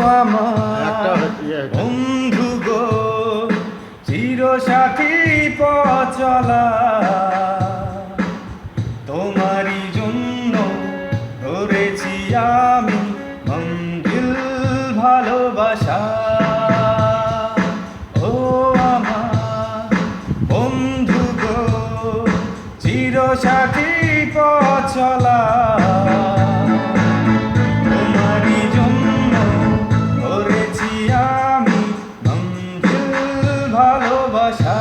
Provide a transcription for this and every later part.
আমার বন্ধু গো, চিরসাথী পথ চলা, তোমারই জন্য ধরেছি আমি মঞ্জিল ভালোবাসা। ও আমার বন্ধু গো, চিরসাথী পথ চলা, তোমারই জন্য ধরেছি আমি মঞ্জিল ভালোবাসা।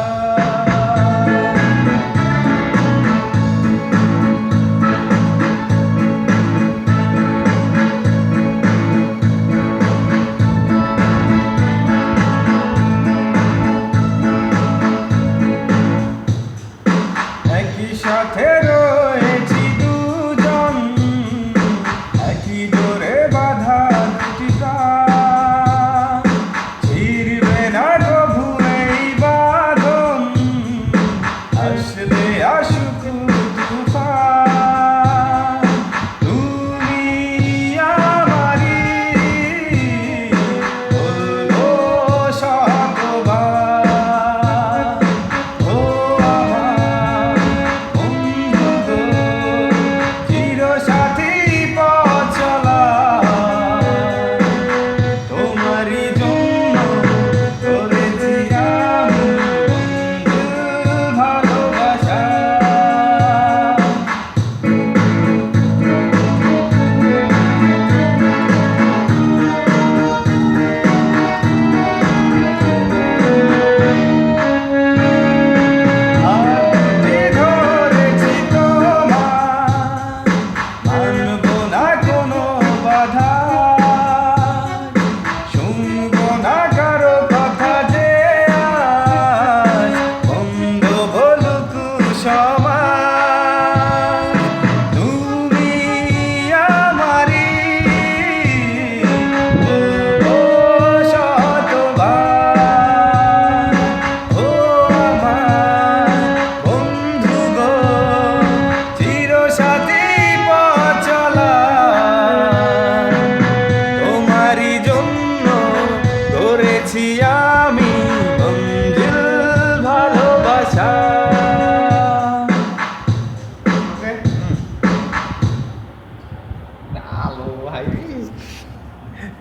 একই সাথে রয়েছি দুজন, একই ডোরে বাঁধা দুটি প্রাণ, ছিড়বে না প্রভু এই বাঁধন, আসবে আসুক তুফান। তুমি আমারই বলবো শতবার। ও আমার বন্ধু গো, চিরসাথী পথ চলা, তোমারই জন্য করেছি আমি মঞ্জিল ভালোবাসা। হাতে ধরেছি তোমার, মানব না কোনো বাধা, শুনব না কারো কথা যে আজ বন্ধ বলুক সমাজ। তুমি আমারই বলবো শতবার। ও আমার বন্ধু গো, চিরসাথী পথ চলা, তোমারই জন্য ধরেছি আমি